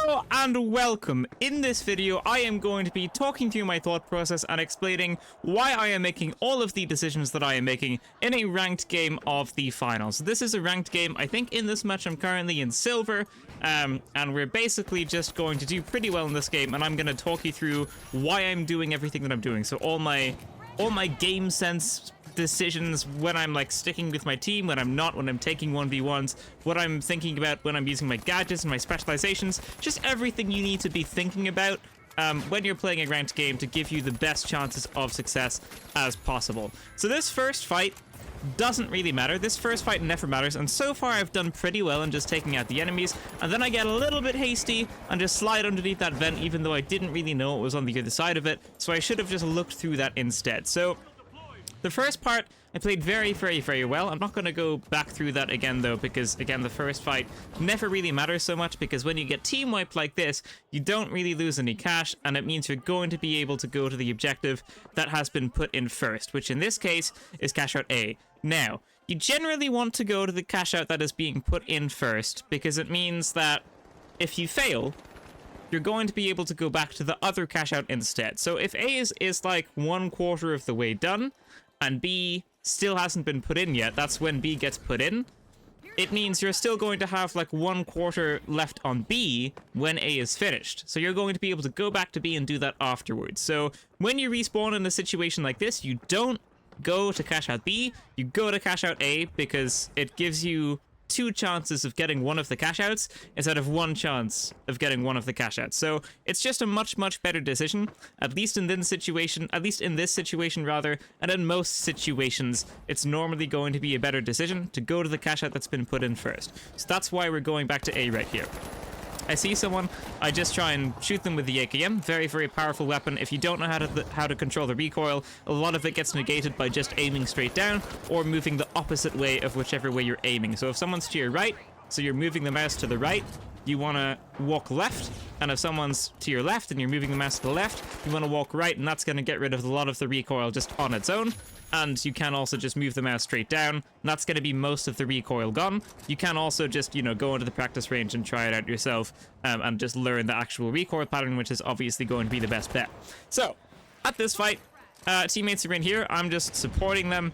Hello and welcome. In this video, I am going to be talking through my thought process and explaining why I am making all of the decisions that I am making in a ranked game of the finals. This is a ranked game. I think in this match I'm currently in silver, and we're basically just going to do pretty well in this game, and I'm going to talk you through why I'm doing everything that I'm doing. So all my game sense decisions, when I'm like sticking with my team, when I'm not, when I'm taking 1v1s, what I'm thinking about when I'm using my gadgets and my specializations, just everything you need to be thinking about when you're playing a ranked game to give you the best chances of success as possible. So this first fight doesn't really matter. This first fight never matters, and so far I've done pretty well in just taking out the enemies, and then I get a little bit hasty and just slide underneath that vent, even though I didn't really know it was on the other side of it, so I should have just looked through that instead. So the first part, I played very, very, very well. I'm not going to go back through that again, though, because, again, the first fight never really matters so much, because when you get team wiped like this, you don't really lose any cash, and it means you're going to be able to go to the objective that has been put in first, which in this case is Cashout A. Now, you generally want to go to the cashout that is being put in first, because it means that if you fail, you're going to be able to go back to the other cashout instead. So if A is like 1/4 of the way done, and B still hasn't been put in yet, that's when B gets put in, it means you're still going to have like 1/4 left on B when A is finished. So you're going to be able to go back to B and do that afterwards. So when you respawn in a situation like this, you don't go to Cashout B, you go to Cashout A, because it gives you 2 chances of getting one of the cashouts instead of 1 chance of getting one of the cashouts. So it's just a much better decision, at least in this situation rather, and in most situations it's normally going to be a better decision to go to the cashout that's been put in first. So that's why we're going back to A right here. I see someone, I just try and shoot them with the AKM. Very, very powerful weapon. If you don't know how to control the recoil, a lot of it gets negated by just aiming straight down or moving the opposite way of whichever way you're aiming. So if someone's to your right, so you're moving the mouse to the right, you want to walk left, and if someone's to your left and you're moving the mouse to the left, you want to walk right, and that's going to get rid of a lot of the recoil just on its own. And you can also just move the mouse straight down, and that's going to be most of the recoil gone. You can also just, you know, go into the practice range and try it out yourself, and just learn the actual recoil pattern, which is obviously going to be the best bet. So, at this fight, teammates are in here. I'm just supporting them.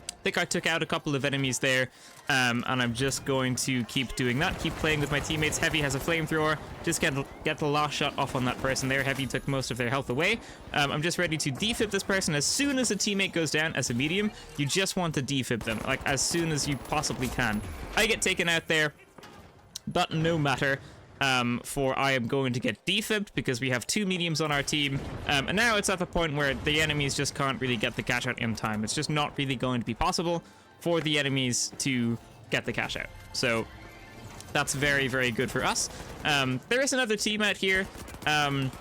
I think I took out a couple of enemies there, and I'm just going to keep doing that, keep playing with my teammates. Heavy has a flamethrower, just get the last shot off on that person there. Heavy took most of their health away. I'm just ready to defib this person as soon as a teammate goes down. As a medium, you just want to defib them, like, as soon as you possibly can. I get taken out there, but no matter. For I am going to get defibbed because we have 2 mediums on our team, and now it's at the point where the enemies just can't really get the cash out in time. It's just not really going to be possible for the enemies to get the cash out. So that's very, very good for us. There is another team out here, and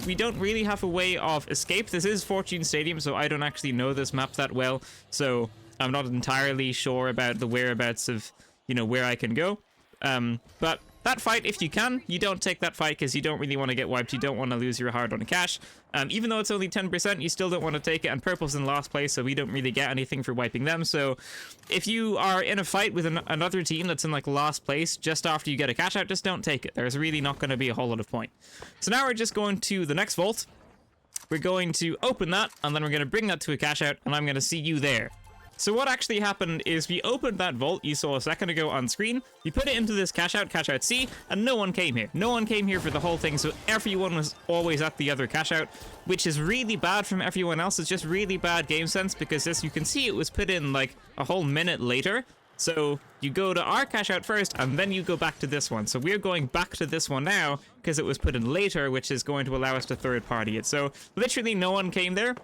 we don't really have a way of escape. This is Fortune Stadium, so I don't actually know this map that well, so I'm not entirely sure about the whereabouts of, you know, where I can go. But that fight, if you can, you don't take that fight because you don't really want to get wiped. You don't want to lose your hard-earned cash. Even though it's only 10%, you still don't want to take it, and purple's in last place, so we don't really get anything for wiping them. So if you are in a fight with another team that's in like last place just after you get a cash out, just don't take it. There's really not going to be a whole lot of point. So now we're just going to the next vault. We're going to open that, and then we're going to bring that to a cash out, and I'm going to see you there. So what actually happened is we opened that vault you saw a second ago on screen, we put it into this cashout C, and no one came here. No one came here for the whole thing, so everyone was always at the other cashout, which is really bad from everyone else. It's just really bad game sense, because as you can see, it was put in like a whole minute later. So you go to our cashout first, and then you go back to this one. So we're going back to this one now, because it was put in later, which is going to allow us to third party it. So literally no one came there.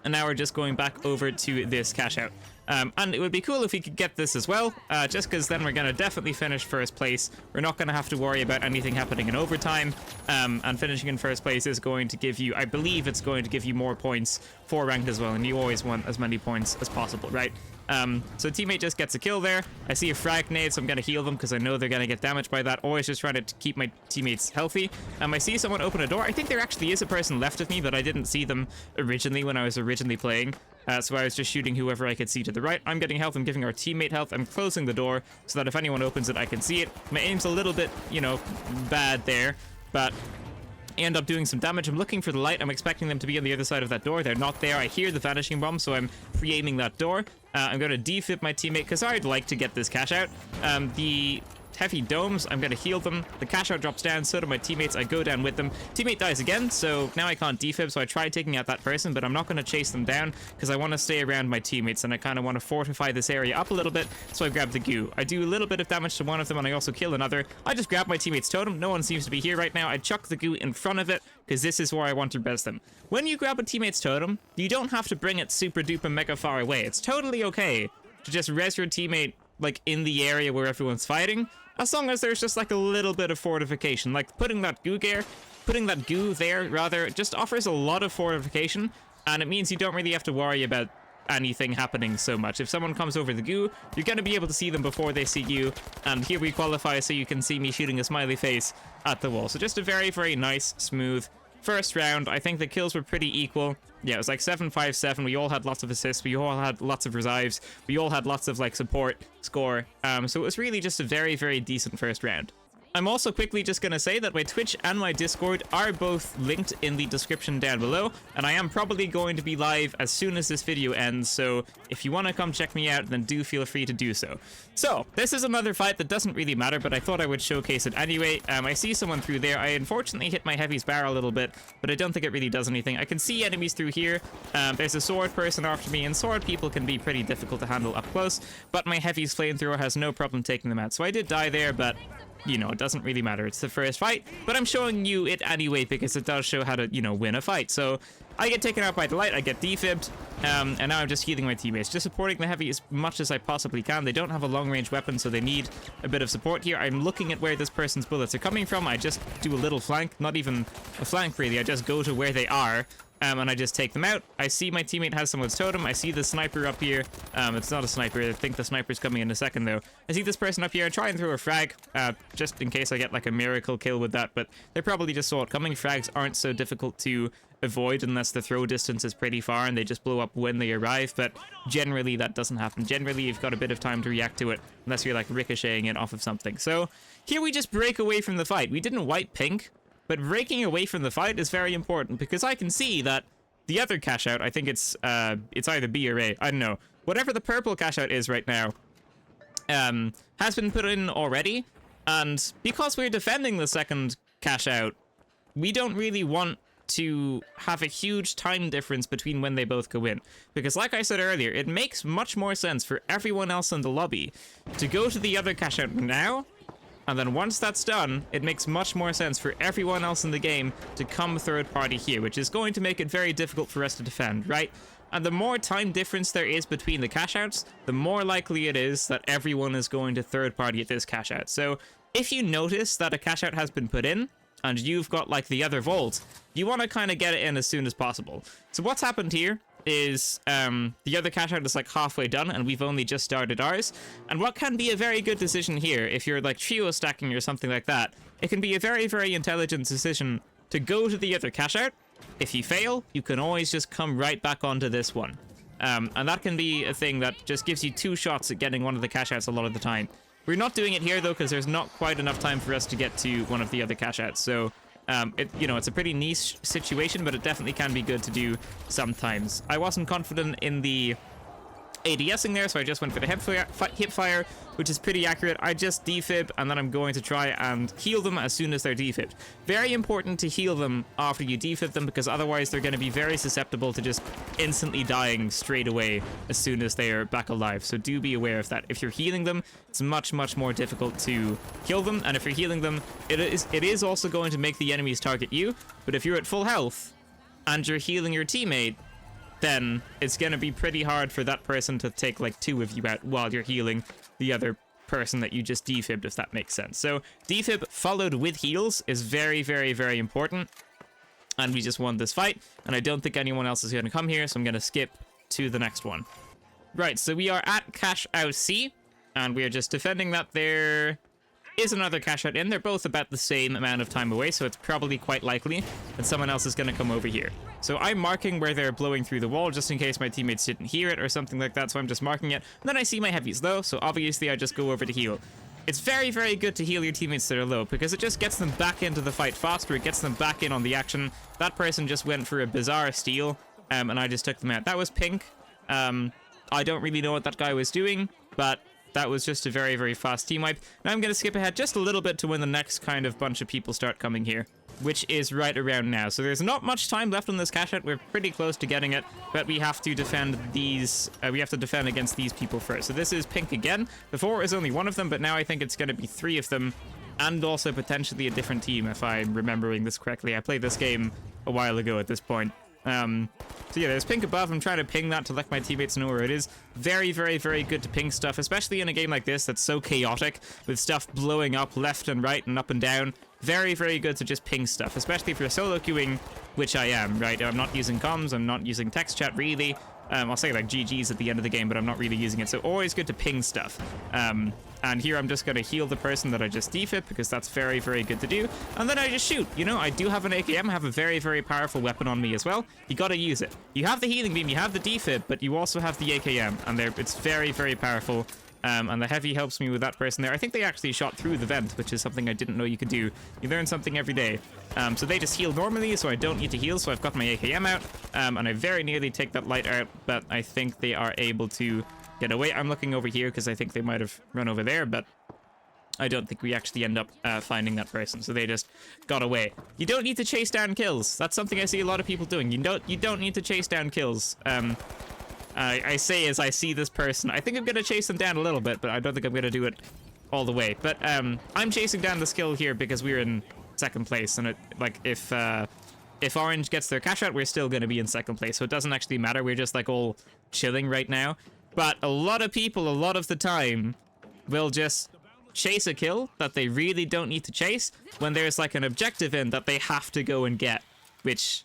And now we're just going back over to this cash out. And it would be cool if we could get this as well, just because then we're going to definitely finish first place. We're not going to have to worry about anything happening in overtime, and finishing in first place is going to give you, I believe it's going to give you more points for ranked as well, and you always want as many points as possible, right? So teammate just gets a kill there. I see a frag nade, so I'm going to heal them because I know they're going to get damaged by that. Always just trying to keep my teammates healthy. I see someone open a door. I think there actually is a person left of me, but I didn't see them originally when I was originally playing. So I was just shooting whoever I could see to the right. I'm getting health, I'm giving our teammate health, I'm closing the door so that if anyone opens it, I can see it. My aim's a little bit, you know, bad there, but I end up doing some damage. I'm looking for the light. I'm expecting them to be on the other side of that door. They're not there. I hear the vanishing bomb, so I'm pre-aiming that door. I'm going to defib my teammate because I'd like to get this cash out. The heavy domes, I'm going to heal them. The cash out drops down, so do my teammates. I go down with them. Teammate dies again, so now I can't defib, so I try taking out that person, but I'm not going to chase them down because I want to stay around my teammates, and I kind of want to fortify this area up a little bit, so I grab the goo. I do a little bit of damage to one of them, and I also kill another. I just grab my teammate's totem. No one seems to be here right now. I chuck the goo in front of it because this is where I want to res them. When you grab a teammate's totem, you don't have to bring it super duper mega far away. It's totally okay to just res your teammate like in the area where everyone's fighting, as long as there's just like a little bit of fortification. Like putting that goo there rather just offers a lot of fortification, and it means you don't really have to worry about anything happening so much. If someone comes over the goo, you're going to be able to see them before they see you, and here we qualify so you can see me shooting a smiley face at the wall. So just a very, very nice, smooth first round. I think the kills were pretty equal. Yeah, it was like 7-5-7. We all had lots of assists. We all had lots of revives. We all had lots of like support score. So it was really just a very, very decent first round. I'm also quickly just going to say that my Twitch and my Discord are both linked in the description down below, and I am probably going to be live as soon as this video ends, so if you want to come check me out, then do feel free to do so. So, this is another fight that doesn't really matter, but I thought I would showcase it anyway. I see someone through there. I unfortunately hit my heavy's barrel a little bit, but I don't think it really does anything. I can see enemies through here. There's a sword person after me, and sword people can be pretty difficult to handle up close, but my heavy's flamethrower has no problem taking them out. So I did die there, but you know, it doesn't really matter. It's the first fight, but I'm showing you it anyway because it does show how to, you know, win a fight. So I get taken out by the light, I get defibbed, and now I'm just healing my teammates, just supporting the heavy as much as I possibly can. They don't have a long-range weapon, so they need a bit of support here. I'm looking at where this person's bullets are coming from. I just do a little flank, not even a flank really. I just go to where they are, and I just take them out. I see my teammate has someone's totem. I see the sniper up here. It's not a sniper. I think the sniper's coming in a second, though. I see this person up here. I try and throw a frag, just in case I get, like, a miracle kill with that, but they probably just saw it coming. Frags aren't so difficult to avoid unless the throw distance is pretty far and they just blow up when they arrive, but generally that doesn't happen. Generally, you've got a bit of time to react to it, unless you're, like, ricocheting it off of something. So, here we just break away from the fight. We didn't wipe pink, but breaking away from the fight is very important because I can see that the other cash out, I think it's either B or A, I don't know. Whatever the purple cash out is right now, has been put in already, and because we're defending the second cash out, we don't really want to have a huge time difference between when they both go in. Because like I said earlier, it makes much more sense for everyone else in the lobby to go to the other cash out now, and then once that's done, it makes much more sense for everyone else in the game to come third party here, which is going to make it very difficult for us to defend, right? And the more time difference there is between the cash outs, the more likely it is that everyone is going to third party at this cash out. So if you notice that a cash out has been put in, and you've got like the other vault, you want to kind of get it in as soon as possible. So what's happened here is the other cash out is like halfway done and we've only just started ours. And what can be a very good decision here, if you're like trio stacking or something like that, it can be a very, very intelligent decision to go to the other cash out. If you fail, you can always just come right back onto this one. And that can be a thing that just gives you 2 shots at getting one of the cash outs a lot of the time. We're not doing it here though because there's not quite enough time for us to get to one of the other cash outs. So it's a pretty niche situation, but it definitely can be good to do sometimes. I wasn't confident in the ADSing there, so I just went for the hip fire, which is pretty accurate. I just defib, and then I'm going to try and heal them as soon as they're defibbed. Very important to heal them after you defib them, because otherwise they're going to be very susceptible to just instantly dying straight away as soon as they are back alive. So do be aware of that. If you're healing them, it's much, much more difficult to kill them, and if you're healing them, it is also going to make the enemies target you. But if you're at full health and you're healing your teammate, then it's going to be pretty hard for that person to take like 2 of you out while you're healing the other person that you just defibbed, if that makes sense. So defib followed with heals is very, very, very important. And we just won this fight, and I don't think anyone else is going to come here, so I'm going to skip to the next one. Right, so we are at Cashout C, and we are just defending that there. is another Cashout in. They're both about the same amount of time away, so it's probably quite likely that someone else is going to come over here. So I'm marking where they're blowing through the wall, just in case my teammates didn't hear it or something like that, so I'm just marking it. And then I see my heavies low, so obviously I just go over to heal. It's very, very good to heal your teammates that are low, because it just gets them back into the fight faster, it gets them back in on the action. That person just went for a bizarre steal, and I just took them out. That was pink. I don't really know what that guy was doing, but that was just a very, very fast team wipe. Now I'm going to skip ahead just a little bit to when the next kind of bunch of people start coming here, which is right around now. So there's not much time left on this Cashout. We're pretty close to getting it, but we have to defend these. We have to defend against these people first. So this is pink again. Before it was only one of them, but now I think it's going to be 3 of them, and also potentially a different team, if I'm remembering this correctly. I played this game a while ago at this point. So yeah, there's pink above. I'm trying to ping that to let my teammates know where it is. Very, very, very good to ping stuff, especially in a game like this that's so chaotic, with stuff blowing up left and right and up and down. Very, very good to just ping stuff, especially if you're solo queuing, which I am, right? I'm not using comms, I'm not using text chat, really. I'll say like GG's at the end of the game, but I'm not really using it, so always good to ping stuff. And here I'm just going to heal the person that I just defib, because that's very, very good to do. And then I just shoot. You know, I do have an AKM, I have a very, very powerful weapon on me as well. You got to use it. You have the healing beam, you have the defib, but you also have the AKM, and it's very, very powerful. And the heavy helps me with that person there. I think they actually shot through the vent, which is something I didn't know you could do. You learn something every day. So they just heal normally, so I don't need to heal, so I've got my AKM out. And I very nearly take that light out, but I think they are able to get away. I'm looking over here because I think they might have run over there, but I don't think we actually end up finding that person, so they just got away. You don't need to chase down kills. That's something I see a lot of people doing. You don't need to chase down kills. I say as I see this person. I think I'm going to chase them down a little bit, but I don't think I'm going to do it all the way. But I'm chasing down this kill here because we're in second place, and if Orange gets their Cashout, we're still going to be in second place, so it doesn't actually matter. We're just like all chilling right now. But a lot of people, a lot of the time, will just chase a kill that they really don't need to chase when there's like an objective in that they have to go and get, which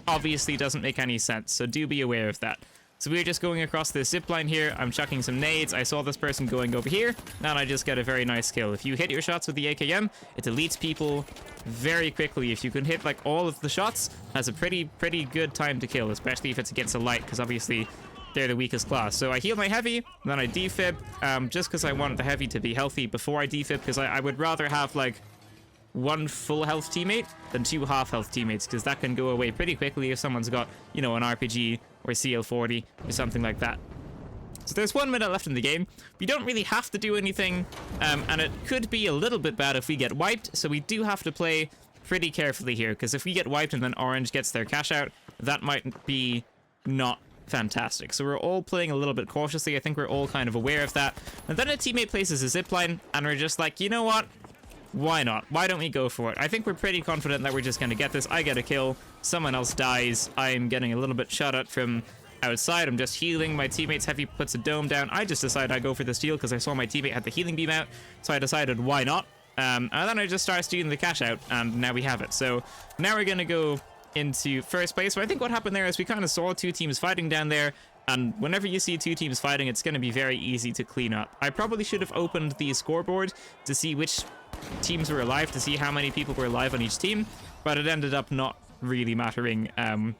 obviously doesn't make any sense, so do be aware of that. So we're just going across this zip line here. I'm chucking some nades. I saw this person going over here, and I just get a very nice kill. If you hit your shots with the AKM, it deletes people very quickly. If you can hit like all of the shots, that's a pretty good time to kill, especially if it's against a light, because obviously they're the weakest class. So I heal my heavy, then I defib, just because I want the heavy to be healthy before I defib, because I would rather have like 1 full health teammate than 2 half health teammates, because that can go away pretty quickly if someone's got, you know, an RPG or CL40 or something like that. So there's 1 minute left in the game. We don't really have to do anything, and it could be a little bit bad if we get wiped, so we do have to play pretty carefully here, because if we get wiped and then Orange gets their cash out, that might be not fantastic. So we're all playing a little bit cautiously. I think we're all kind of aware of that. And then a teammate places a zipline, and we're just like, you know what? Why not? Why don't we go for it? I think we're pretty confident that we're just going to get this. I get a kill. Someone else dies. I'm getting a little bit shot at from outside. I'm just healing. My teammate's heavy puts a dome down. I just decided I'd go for the steal because I saw my teammate had the healing beam out. So I decided, why not? And then I just started stealing the cash out, and now we have it. So now we're going to go into first place. So I think what happened there is we kind of saw 2 teams fighting down there. And whenever you see 2 teams fighting, it's going to be very easy to clean up. I probably should have opened the scoreboard to see which teams were alive, to see how many people were alive on each team, but it ended up not really mattering.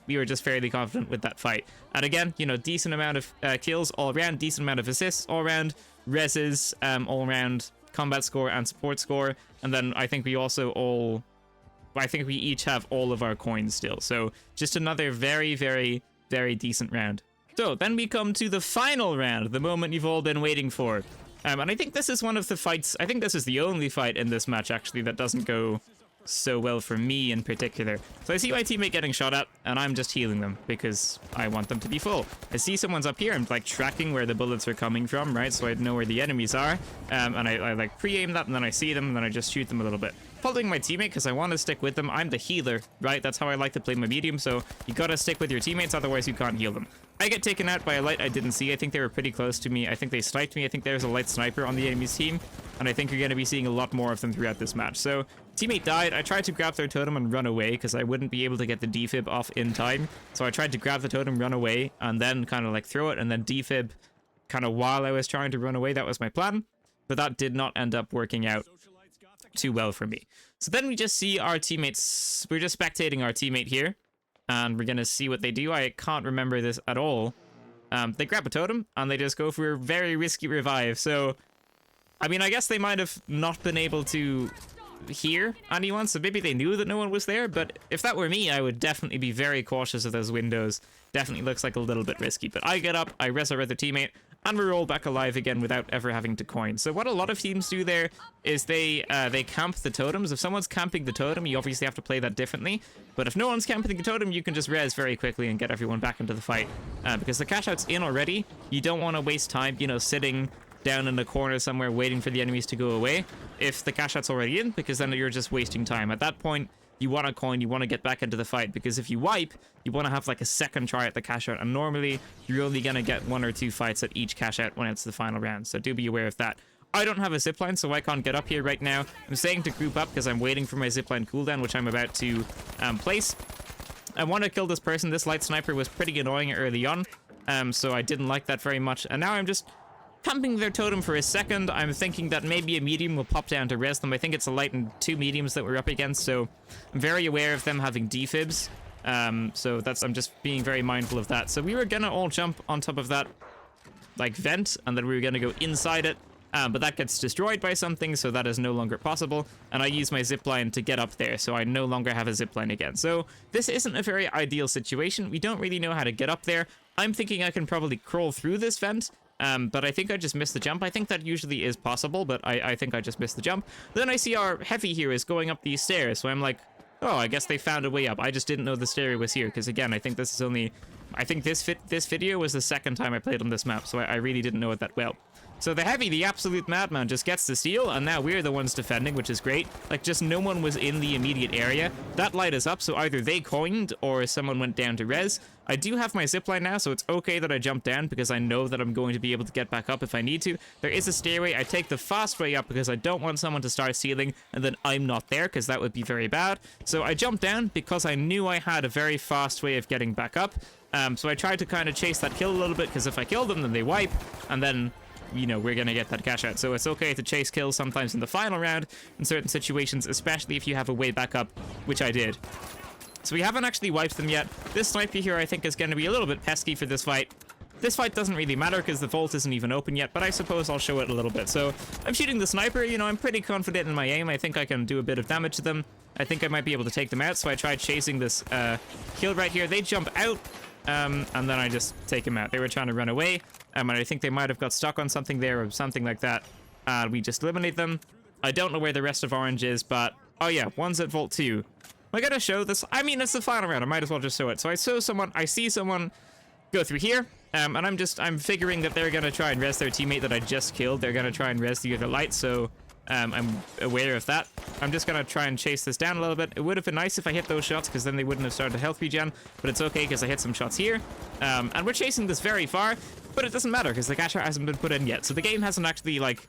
We were just fairly confident with that fight. And again, you know, decent amount of kills all around, decent amount of assists all around, reses all around, combat score and support score. And then I think we also I think we each have all of our coins still. So just another very, very, very decent round. So then we come to the final round, the moment you've all been waiting for. And I think this is one of the fights, I think this is the only fight in this match actually that doesn't go so well for me in particular. So I see my teammate getting shot at, and I'm just healing them because I want them to be full. I see someone's up here, I'm like tracking where the bullets are coming from, right? So I know where the enemies are, and I like pre-aim that, and then I see them, and then I just shoot them a little bit. Following my teammate because I want to stick with them. I'm the healer, right? That's how I like to play my medium, so you gotta stick with your teammates, otherwise you can't heal them. I get taken out by a light I didn't see. I think they were pretty close to me. I think they sniped me. I think there's a light sniper on the enemy's team, and I think you're going to be seeing a lot more of them throughout this match. So teammate died. I tried to grab their totem and run away because I wouldn't be able to get the defib off in time. So I tried to grab the totem, run away, and then kind of like throw it and then defib kind of while I was trying to run away. That was my plan, but that did not end up working out. too well for me. So then we just see our teammates, we're just spectating our teammate here, and we're gonna see what they do. I can't remember this at all. They grab a totem, and they just go for a very risky revive. So, I mean, I guess they might have not been able to hear anyone, so maybe they knew that no one was there, but if that were me, I would definitely be very cautious of those windows. Definitely looks like a little bit risky, but I get up, I res our other teammate, and we roll back alive again without ever having to coin. So what a lot of teams do there is they camp the totems. If someone's camping the totem, you obviously have to play that differently, but if no one's camping the totem, you can just res very quickly and get everyone back into the fight. Because the cash-out's in already, you don't want to waste time, you know, sitting down in the corner somewhere waiting for the enemies to go away if the cash-out's already in, because then you're just wasting time. At that point, you want to coin, you want to get back into the fight, because if you wipe, you want to have like a second try at the cash-out, and normally you're only going to get 1 or 2 fights at each cash-out when it's the final round, so do be aware of that. I don't have a zipline, so I can't get up here right now. I'm saying to group up because I'm waiting for my zipline cooldown, which I'm about to place. I want to kill this person. This light sniper was pretty annoying early on, so I didn't like that very much, and now I'm just camping their totem for a second. I'm thinking that maybe a medium will pop down to res them. I think it's a light and 2 mediums that we're up against, so I'm very aware of them having defibs. So I'm just being very mindful of that. So we were gonna all jump on top of that, like, vent, and then we were gonna go inside it. But that gets destroyed by something, so that is no longer possible. And I use my zipline to get up there, so I no longer have a zipline again. So this isn't a very ideal situation. We don't really know how to get up there. I'm thinking I can probably crawl through this vent, but I think I just missed the jump. I think that usually is possible, but I think I just missed the jump. Then I see our heavy here is going up these stairs, so I'm like, oh, I guess they found a way up. I just didn't know the stair was here, because again, I think this is only... I think this video was the second time I played on this map, so I really didn't know it that well. So the heavy, the absolute madman, just gets the steal, and now we're the ones defending, which is great. Like, just no one was in the immediate area. That light is up, so either they coined or someone went down to res. I do have my zipline now, so it's okay that I jump down because I know that I'm going to be able to get back up if I need to. There is a stairway. I take the fast way up because I don't want someone to start stealing and then I'm not there, because that would be very bad. So I jumped down because I knew I had a very fast way of getting back up. So I tried to kind of chase that kill a little bit, because if I kill them, then they wipe, and then, you know, we're gonna get that cash out. So it's okay to chase kills sometimes in the final round in certain situations, especially if you have a way back up, which I did. So we haven't actually wiped them yet. This sniper here I think is going to be a little bit pesky for this fight. This fight doesn't really matter because the vault isn't even open yet, but I suppose I'll show it a little bit. So I'm shooting the sniper, you know, I'm pretty confident in my aim. I think I can do a bit of damage to them. I think I might be able to take them out, so I tried chasing this kill right here. They jump out, and then I just take them out. They were trying to run away, and I think they might have got stuck on something there or something like that. We just eliminate them. I don't know where the rest of Orange is, but... oh yeah, one's at Vault 2. Am I gonna show this? I mean, it's the final round. I might as well just show it. So I see someone go through here, and I'm figuring that they're gonna try and res their teammate that I just killed. They're gonna try and res the other light, so I'm aware of that. I'm just gonna try and chase this down a little bit. It would have been nice if I hit those shots, because then they wouldn't have started a health regen, but it's okay because I hit some shots here. And we're chasing this very far, but it doesn't matter because the cash out hasn't been put in yet. So the game hasn't actually, like,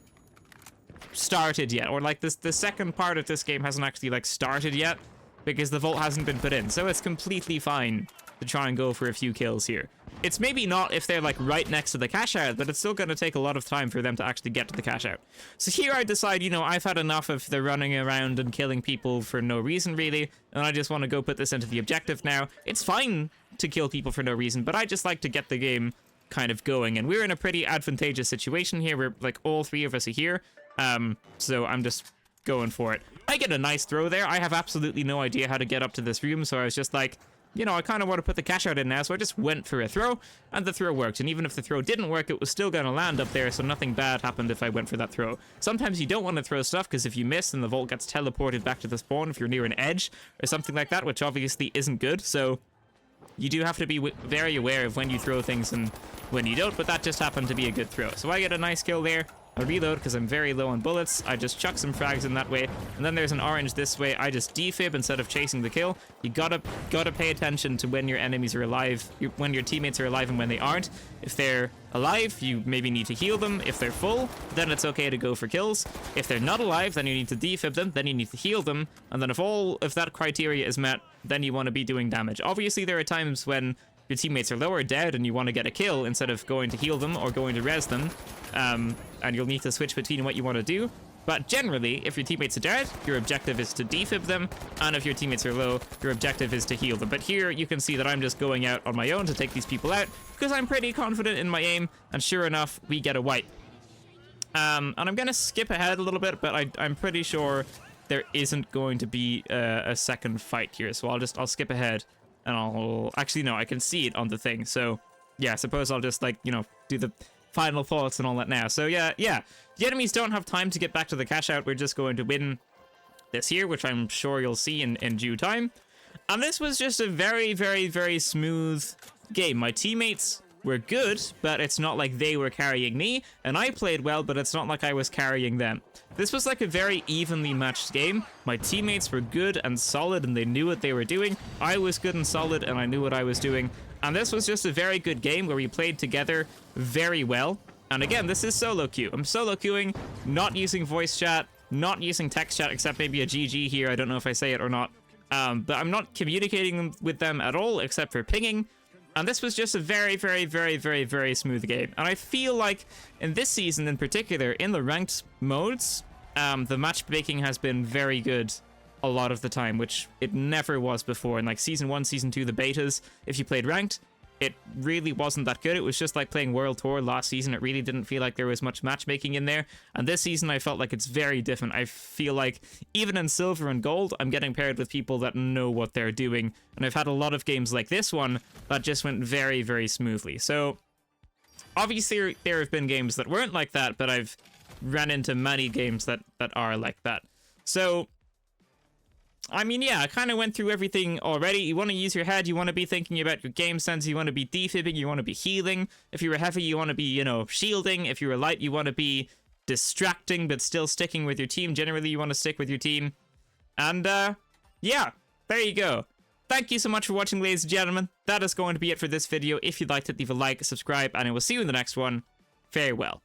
started yet, or like the second part of this game hasn't actually, like, started yet, because the vault hasn't been put in. So it's completely fine to try and go for a few kills here. It's maybe not if they're like right next to the cash out, but it's still going to take a lot of time for them to actually get to the cash out. So here I decide, you know, I've had enough of the running around and killing people for no reason really, and I just want to go put this into the objective now. It's fine to kill people for no reason, but I just like to get the game kind of going, and we're in a pretty advantageous situation here. We're like all 3 of us are here, so I'm just going for it. I get a nice throw there. I have absolutely no idea how to get up to this room, so I was just like, you know, I kind of want to put the cash out in now, so I just went for a throw, and the throw worked. And even if the throw didn't work, it was still going to land up there, so nothing bad happened if I went for that throw. Sometimes you don't want to throw stuff, because if you miss, then the vault gets teleported back to the spawn if you're near an edge, or something like that, which obviously isn't good, so you do have to be very aware of when you throw things and when you don't, but that just happened to be a good throw. So I get a nice kill there. I reload because I'm very low on bullets. I just chuck some frags in that way, and then there's an orange this way. I just defib instead of chasing the kill. You gotta pay attention to when your enemies are alive, when your teammates are alive and when they aren't. If they're alive, you maybe need to heal them. If they're full, then it's okay to go for kills. If they're not alive, then you need to defib them, then you need to heal them, and then if that criteria is met, then you want to be doing damage. Obviously, there are times when your teammates are low or dead and you want to get a kill instead of going to heal them or going to res them, and you'll need to switch between what you want to do. But generally, if your teammates are dead, your objective is to defib them, and if your teammates are low, your objective is to heal them. But here, you can see that I'm just going out on my own to take these people out, because I'm pretty confident in my aim, and sure enough, we get a wipe. And I'm gonna skip ahead a little bit, but I'm pretty sure there isn't going to be a second fight here, so I'll skip ahead, and I'll... Actually, no, I can see it on the thing, so... Yeah, I suppose I'll just, like, you know, do the final thoughts and all that now. So, yeah. The enemies don't have time to get back to the cash out. We're just going to win this here, which I'm sure you'll see in due time. And this was just a very, very, very smooth game. My teammates were good, but it's not like they were carrying me. And I played well, but it's not like I was carrying them. This was like a very evenly matched game. My teammates were good and solid, and they knew what they were doing. I was good and solid, and I knew what I was doing. And this was just a very good game where we played together very well. And again, this is solo queue. I'm solo queuing, not using voice chat, not using text chat, except maybe a GG here. I don't know if I say it or not. But I'm not communicating with them at all, except for pinging. And this was just a very, very, very, very, very smooth game. And I feel like in this season in particular, in the ranked modes, the matchmaking has been very good a lot of the time, which it never was before. In like season 1, season 2, the betas, if you played ranked, it really wasn't that good. It was just like playing World Tour last season. It really didn't feel like there was much matchmaking in there. And this season, I felt like it's very different. I feel like even in Silver and Gold, I'm getting paired with people that know what they're doing. And I've had a lot of games like this one that just went very, very smoothly. So obviously, there have been games that weren't like that, but I've ran into many games that are like that. So I mean, yeah, I kind of went through everything already. You want to use your head, you want to be thinking about your game sense, you want to be defibbing, you want to be healing. If you were heavy, you want to be, you know, shielding. If you were light, you want to be distracting, but still sticking with your team. Generally, you want to stick with your team. And, yeah, there you go. Thank you so much for watching, ladies and gentlemen. That is going to be it for this video. If you liked it, leave a like, subscribe, and I will see you in the next one. Farewell.